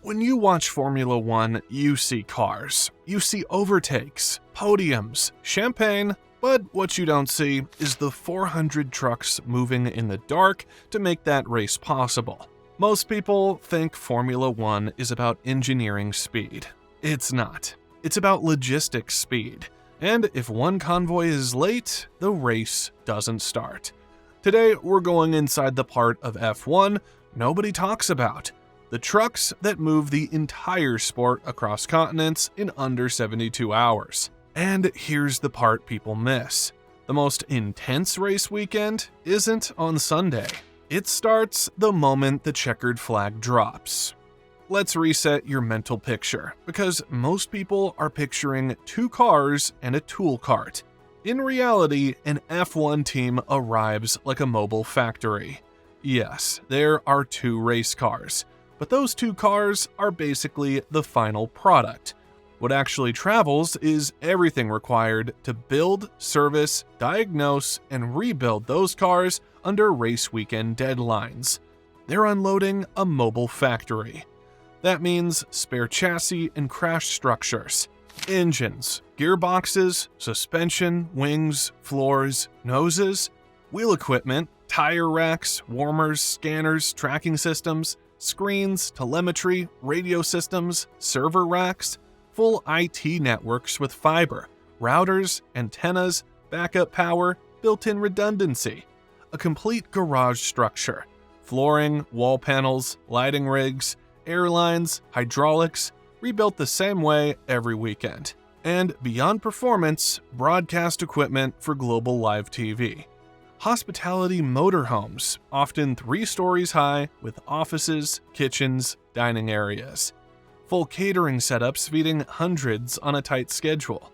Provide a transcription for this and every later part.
When you watch Formula One, you see cars, you see overtakes, podiums, champagne, but what you don't see is the 400 trucks moving in the dark to make that race possible. Most people think Formula One is about engineering speed. It's not. It's about logistics speed. And if one convoy is late, the race doesn't start. Today, we're going inside the part of F1 nobody talks about. The trucks that move the entire sport across continents in under 72 hours. And here's the part people miss. The most intense race weekend isn't on Sunday. It starts the moment the checkered flag drops. Let's reset your mental picture, because most people are picturing two cars and a tool cart. In reality, an F1 team arrives like a mobile factory. Yes, there are two race cars, but those two cars are basically the final product. What actually travels is everything required to build, service, diagnose, and rebuild those cars under race weekend deadlines. They're unloading a mobile factory. That means spare chassis and crash structures, engines, gearboxes, suspension, wings, floors, noses, wheel equipment, tire racks, warmers, scanners, tracking systems, screens, telemetry, radio systems, server racks, full IT networks with fiber, routers, antennas, backup power, built-in redundancy, a complete garage structure, flooring, wall panels, lighting rigs, airlines, hydraulics, rebuilt the same way every weekend. And beyond performance, broadcast equipment for global live TV. Hospitality motorhomes, often 3 stories high with offices, kitchens, dining areas. Full catering setups feeding hundreds on a tight schedule.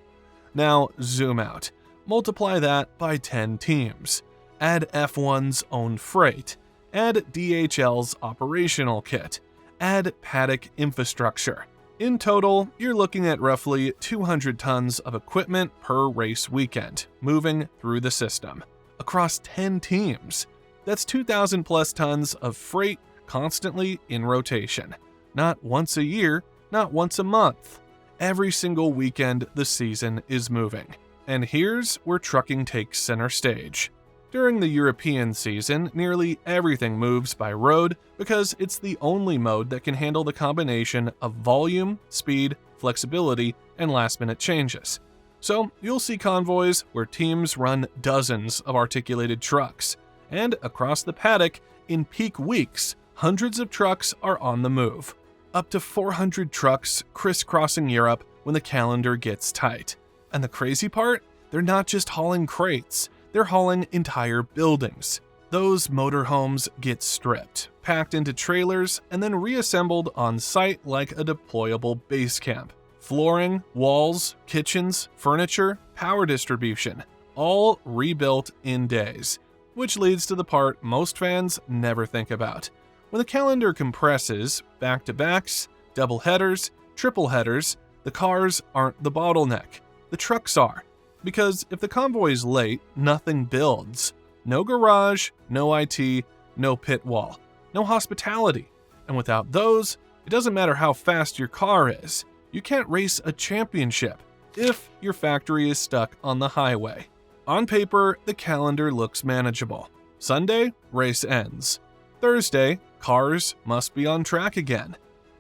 Now zoom out. Multiply that by 10 teams. Add F1's own freight. Add DHL's operational kit. Add paddock infrastructure. In total, you're looking at roughly 200 tons of equipment per race weekend, moving through the system. Across 10 teams. That's 2,000 plus tons of freight constantly in rotation. Not once a year, not once a month. Every single weekend the season is moving. And here's where trucking takes center stage. During the European season, nearly everything moves by road because it's the only mode that can handle the combination of volume, speed, flexibility, and last-minute changes. So you'll see convoys where teams run dozens of articulated trucks, and across the paddock, in peak weeks, hundreds of trucks are on the move. Up to 400 trucks crisscrossing Europe when the calendar gets tight. And the crazy part? They're not just hauling crates, they're hauling entire buildings. Those motorhomes get stripped, packed into trailers, and then reassembled on site like a deployable base camp. Flooring, walls, kitchens, furniture, power distribution, all rebuilt in days. Which leads to the part most fans never think about. When the calendar compresses, back-to-backs, double headers, triple headers, the cars aren't the bottleneck. The trucks are. Because if the convoy is late, nothing builds. No garage, no IT, no pit wall, no hospitality. And without those, it doesn't matter how fast your car is. You can't race a championship if your factory is stuck on the highway. On paper, the calendar looks manageable. Sunday, race ends. Thursday, cars must be on track again.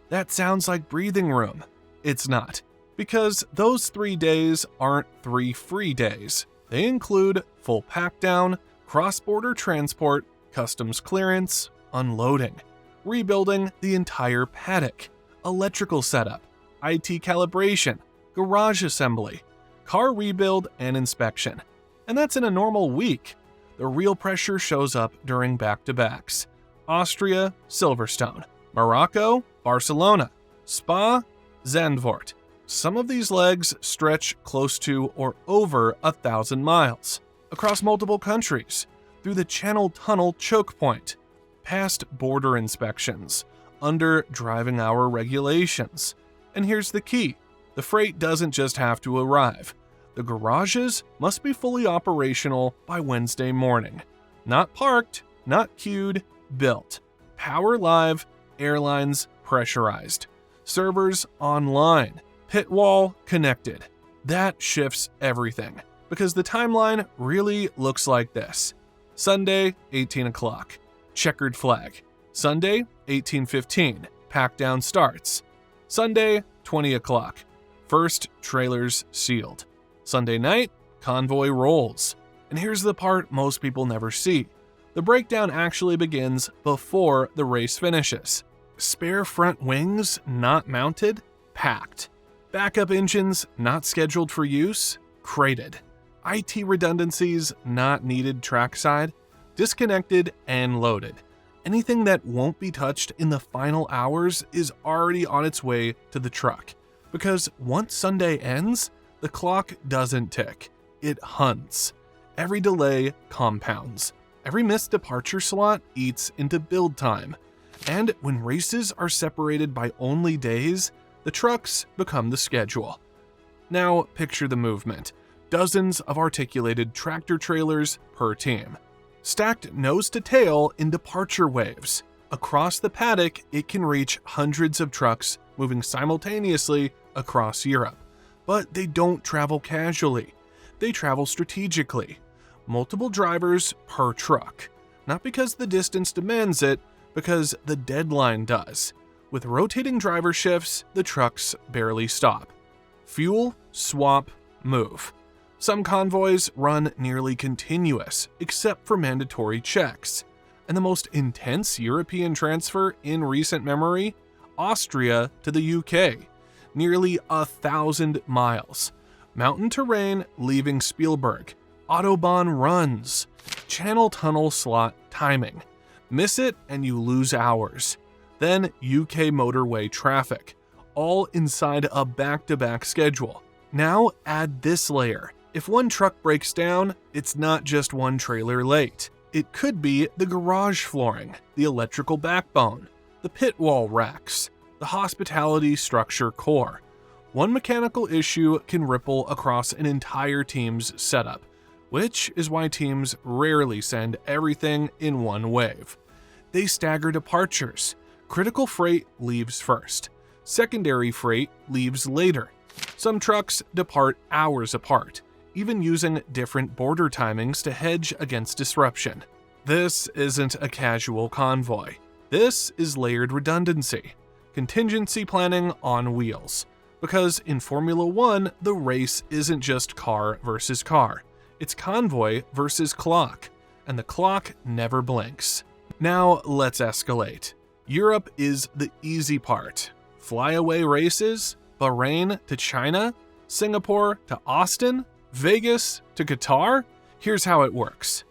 That sounds like breathing room. It's not. Because those 3 days aren't 3 free days. They include full pack-down, cross-border transport, customs clearance, unloading, rebuilding the entire paddock, electrical setup, IT calibration, garage assembly, car rebuild, and inspection. And that's in a normal week. The real pressure shows up during back-to-backs. Austria, Silverstone. Morocco, Barcelona. Spa, Zandvoort. Some of these legs stretch close to or over 1,000 miles, across multiple countries, through the Channel Tunnel choke point, past border inspections, under driving hour regulations. And here's the key. The freight doesn't just have to arrive. The garages must be fully operational by Wednesday morning. Not parked, not queued, built. Power live, airlines pressurized. servers online, pit wall connected. That shifts everything, because the timeline really looks like this. Sunday, 18 o'clock, checkered flag. Sunday, 18:15, pack down starts. Sunday, 20 o'clock, first trailers sealed. Sunday night, convoy rolls. And here's the part most people never see. The breakdown actually begins before the race finishes. Spare front wings not mounted, packed. Backup engines not scheduled for use, crated. IT redundancies not needed trackside, disconnected and loaded. Anything that won't be touched in the final hours is already on its way to the truck. Because once Sunday ends, the clock doesn't tick, it hunts. Every delay compounds. Every missed departure slot eats into build time. And when races are separated by only days, the trucks become the schedule. Now picture the movement. Dozens of articulated tractor trailers per team. Stacked nose to tail in departure waves. Across the paddock, it can reach hundreds of trucks moving simultaneously across Europe. But they don't travel casually. They travel strategically. Multiple drivers per truck. Not because the distance demands it, because the deadline does. With rotating driver shifts, the trucks barely stop. Fuel, swap, move. Some convoys run nearly continuous, except for mandatory checks. And the most intense European transfer in recent memory? Austria to the UK. Nearly 1,000 miles. Mountain terrain leaving Spielberg. Autobahn runs. Channel tunnel slot timing. Miss it and you lose hours. Then UK motorway traffic. All inside a back-to-back schedule. Now add this layer. If one truck breaks down, it's not just one trailer late. It could be the garage flooring, the electrical backbone, the pit wall racks, the hospitality structure core. One mechanical issue can ripple across an entire team's setup, which is why teams rarely send everything in one wave. They stagger departures. Critical freight leaves first. Secondary freight leaves later. Some trucks depart hours apart, even using different border timings to hedge against disruption. This isn't a casual convoy. This is layered redundancy. Contingency planning on wheels. Because in Formula 1, the race isn't just car versus car. It's convoy versus clock. And the clock never blinks. Now let's escalate. Europe is the easy part. Flyaway races, Bahrain to China, Singapore to Austin, Vegas to Qatar. Here's how it works.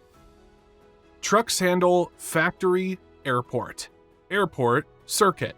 Trucks handle factory, airport. Airport, circuit.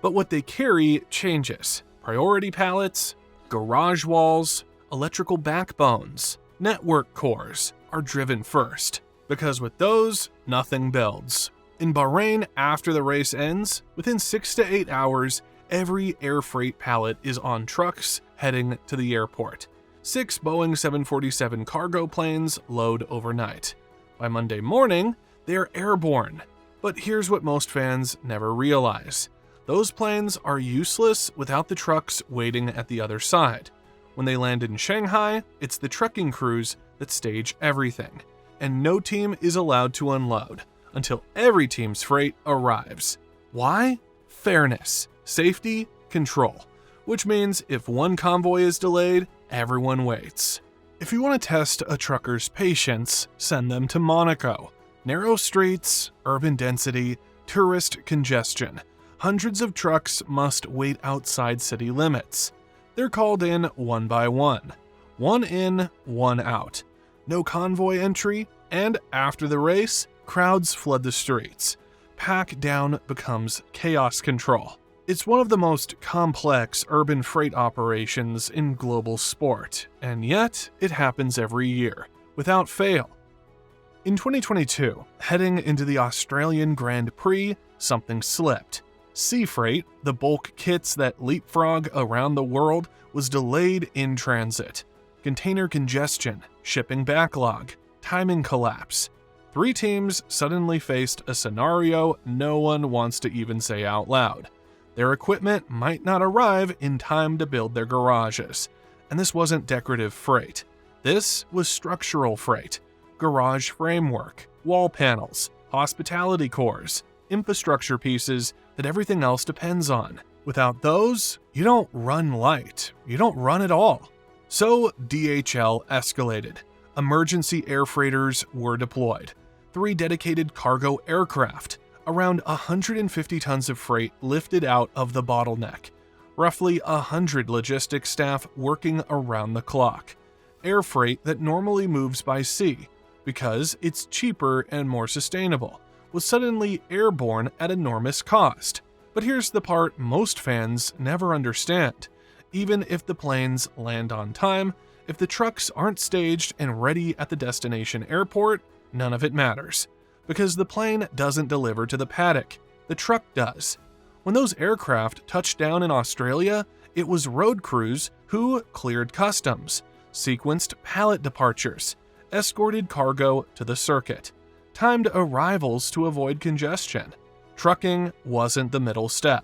But what they carry changes. Priority pallets, garage walls, electrical backbones, network cores are driven first. Because with those, nothing builds. In Bahrain, after the race ends, within 6 to 8 hours, every air freight pallet is on trucks heading to the airport. 6 Boeing 747 cargo planes load overnight. By Monday morning, they're airborne. But here's what most fans never realize. Those planes are useless without the trucks waiting at the other side. When they land in Shanghai, it's the trucking crews that stage everything. And no team is allowed to unload until every team's freight arrives. Why? Fairness, safety, control. Which means if one convoy is delayed, everyone waits. If you want to test a trucker's patience, send them to Monaco. Narrow streets, urban density, tourist congestion. Hundreds of trucks must wait outside city limits. They're called in one by one. One in, one out. No convoy entry, and after the race, crowds flood the streets. Pack down becomes chaos control. It's one of the most complex urban freight operations in global sport, and yet it happens every year, without fail. In 2022, heading into the Australian Grand Prix, something slipped. Sea freight, the bulk kits that leapfrog around the world, was delayed in transit. Container congestion, shipping backlog, timing collapse. 3 teams suddenly faced a scenario no one wants to even say out loud. Their equipment might not arrive in time to build their garages. And this wasn't decorative freight. This was structural freight. Garage framework, wall panels, hospitality cores, infrastructure pieces that everything else depends on. Without those, you don't run light. You don't run at all. So DHL escalated. Emergency air freighters were deployed. 3 dedicated cargo aircraft. Around 150 tons of freight lifted out of the bottleneck. Roughly 100 logistics staff working around the clock. Air freight that normally moves by sea, because it's cheaper and more sustainable, was suddenly airborne at enormous cost. But here's the part most fans never understand. Even if the planes land on time, if the trucks aren't staged and ready at the destination airport, none of it matters. Because the plane doesn't deliver to the paddock, the truck does. When those aircraft touched down in Australia, it was road crews who cleared customs, sequenced pallet departures, escorted cargo to the circuit, timed arrivals to avoid congestion. Trucking wasn't the middle step.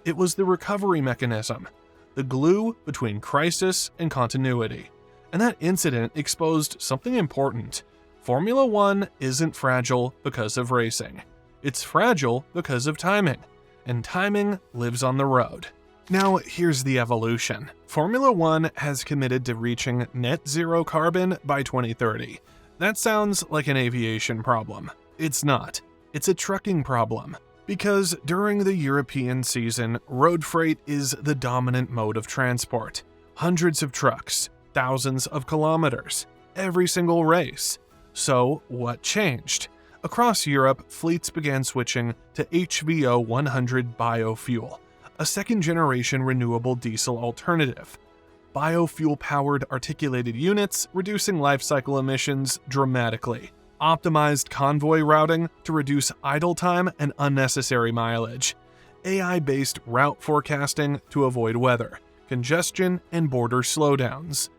It was the recovery mechanism, the glue between crisis and continuity. And that incident exposed something important. Formula One isn't fragile because of racing. It's fragile because of timing. And timing lives on the road. Now, here's the evolution. Formula One has committed to reaching net zero carbon by 2030. That sounds like an aviation problem. It's not. It's a trucking problem. Because during the European season, road freight is the dominant mode of transport. Hundreds of trucks, thousands of kilometers, every single race. So, what changed? Across Europe, fleets began switching to HVO 100 biofuel, a second-generation renewable diesel alternative. Biofuel-powered articulated units reducing life cycle emissions dramatically. Optimized convoy routing to reduce idle time and unnecessary mileage. AI-based route forecasting to avoid weather, congestion, and border slowdowns.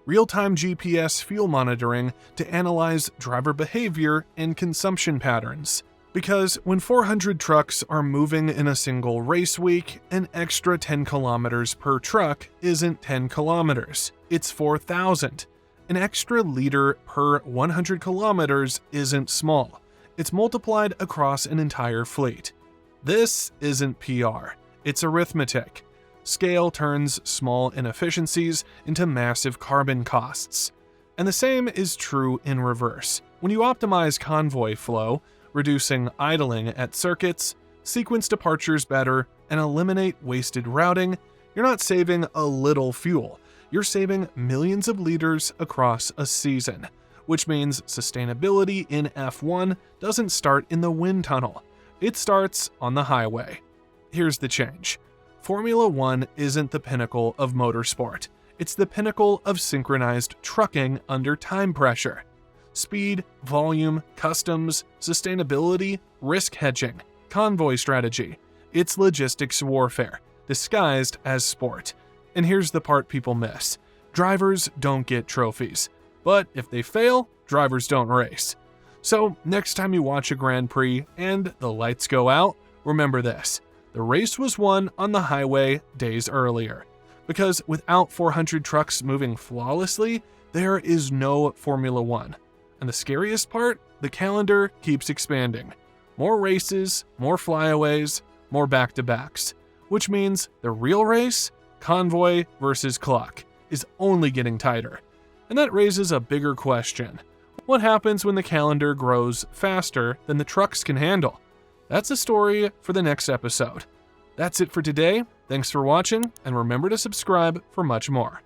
Real-time GPS fuel monitoring to analyze driver behavior and consumption patterns. Because when 400 trucks are moving in a single race week, an extra 10 kilometers per truck isn't 10 kilometers, it's 4,000. An extra liter per 100 kilometers isn't small. It's multiplied across an entire fleet. This isn't PR, it's arithmetic. Scale turns small inefficiencies into massive carbon costs. And the same is true in reverse. When you optimize convoy flow, reducing idling at circuits, sequence departures better, and eliminate wasted routing, you're not saving a little fuel. You're saving millions of liters across a season, which means sustainability in F1 doesn't start in the wind tunnel. It starts on the highway. Here's the change. Formula One isn't the pinnacle of motorsport. It's the pinnacle of synchronized trucking under time pressure. Speed, volume, customs, sustainability, risk hedging, convoy strategy. It's logistics warfare, disguised as sport. And here's the part people miss. Drivers don't get trophies. But if they fail, drivers don't race. So next time you watch a Grand Prix and the lights go out, remember this. The race was won on the highway days earlier. Because without 400 trucks moving flawlessly, there is no Formula One. And the scariest part, the calendar keeps expanding. More races, more flyaways, more back-to-backs. Which means the real race, convoy versus clock, is only getting tighter. And that raises a bigger question. What happens when the calendar grows faster than the trucks can handle? That's a story for the next episode. That's it for today. Thanks for watching, and remember to subscribe for much more.